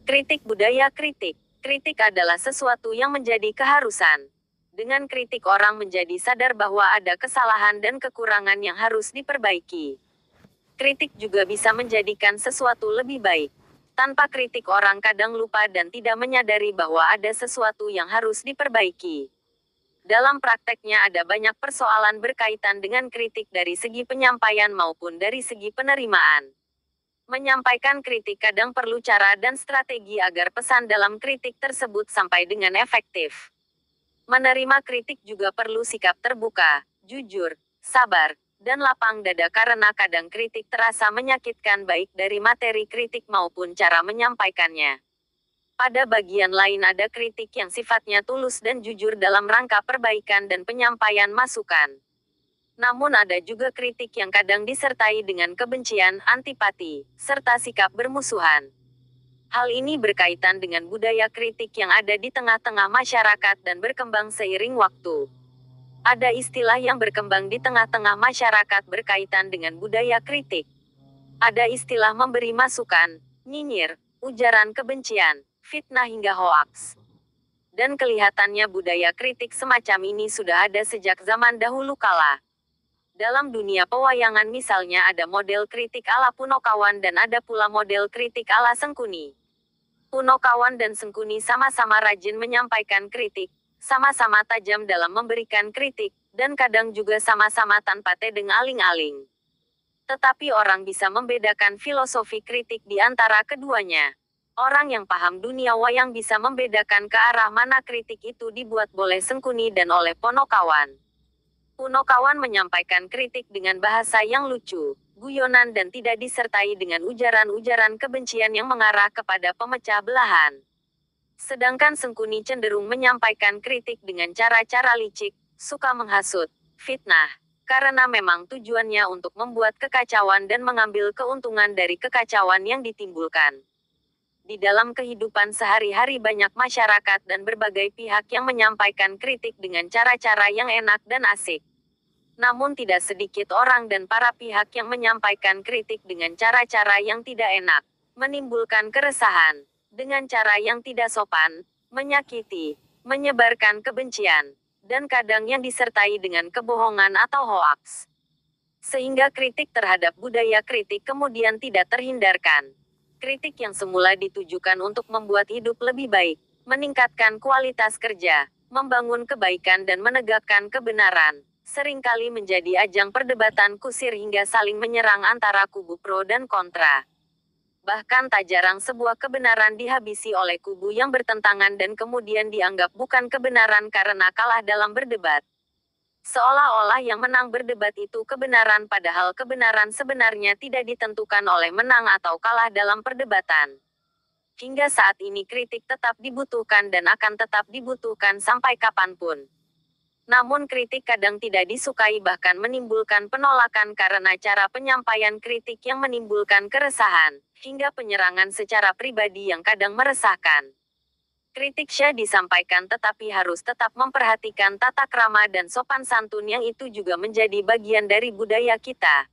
Kritik budaya kritik. Kritik adalah sesuatu yang menjadi keharusan. Dengan kritik orang menjadi sadar bahwa ada kesalahan dan kekurangan yang harus diperbaiki. Kritik juga bisa menjadikan sesuatu lebih baik. Tanpa kritik orang kadang lupa dan tidak menyadari bahwa ada sesuatu yang harus diperbaiki. Dalam prakteknya ada banyak persoalan berkaitan dengan kritik dari segi penyampaian maupun dari segi penerimaan. Menyampaikan kritik kadang perlu cara dan strategi agar pesan dalam kritik tersebut sampai dengan efektif. Menerima kritik juga perlu sikap terbuka, jujur, sabar, dan lapang dada karena kadang kritik terasa menyakitkan baik dari materi kritik maupun cara menyampaikannya. Pada bagian lain ada kritik yang sifatnya tulus dan jujur dalam rangka perbaikan dan penyampaian masukan. Namun ada juga kritik yang kadang disertai dengan kebencian, antipati, serta sikap bermusuhan. Hal ini berkaitan dengan budaya kritik yang ada di tengah-tengah masyarakat dan berkembang seiring waktu. Ada istilah yang berkembang di tengah-tengah masyarakat berkaitan dengan budaya kritik. Ada istilah memberi masukan, nyinyir, ujaran kebencian, fitnah hingga hoaks. Dan kelihatannya budaya kritik semacam ini sudah ada sejak zaman dahulu kala. Dalam dunia pewayangan misalnya ada model kritik ala Punokawan dan ada pula model kritik ala Sengkuni. Punokawan dan Sengkuni sama-sama rajin menyampaikan kritik, sama-sama tajam dalam memberikan kritik, dan kadang juga sama-sama tanpa tedeng aling-aling. Tetapi orang bisa membedakan filosofi kritik di antara keduanya. Orang yang paham dunia wayang bisa membedakan ke arah mana kritik itu dibuat oleh Sengkuni dan oleh Punokawan. Punokawan menyampaikan kritik dengan bahasa yang lucu, guyonan dan tidak disertai dengan ujaran-ujaran kebencian yang mengarah kepada pemecah belahan. Sedangkan Sengkuni cenderung menyampaikan kritik dengan cara-cara licik, suka menghasut, fitnah, karena memang tujuannya untuk membuat kekacauan dan mengambil keuntungan dari kekacauan yang ditimbulkan. Di dalam kehidupan sehari-hari banyak masyarakat dan berbagai pihak yang menyampaikan kritik dengan cara-cara yang enak dan asik. Namun tidak sedikit orang dan para pihak yang menyampaikan kritik dengan cara-cara yang tidak enak, menimbulkan keresahan, dengan cara yang tidak sopan, menyakiti, menyebarkan kebencian, dan kadang yang disertai dengan kebohongan atau hoaks. Sehingga kritik terhadap budaya kritik kemudian tidak terhindarkan. Kritik yang semula ditujukan untuk membuat hidup lebih baik, meningkatkan kualitas kerja, membangun kebaikan dan menegakkan kebenaran, seringkali menjadi ajang perdebatan kusir hingga saling menyerang antara kubu pro dan kontra. Bahkan tak jarang sebuah kebenaran dihabisi oleh kubu yang bertentangan dan kemudian dianggap bukan kebenaran karena kalah dalam berdebat. Seolah-olah yang menang berdebat itu kebenaran padahal kebenaran sebenarnya tidak ditentukan oleh menang atau kalah dalam perdebatan. Hingga saat ini kritik tetap dibutuhkan dan akan tetap dibutuhkan sampai kapanpun. Namun kritik kadang tidak disukai bahkan menimbulkan penolakan karena cara penyampaian kritik yang menimbulkan keresahan, hingga penyerangan secara pribadi yang kadang meresahkan. Kritik syah disampaikan tetapi harus tetap memperhatikan tata krama dan sopan santun yang itu juga menjadi bagian dari budaya kita.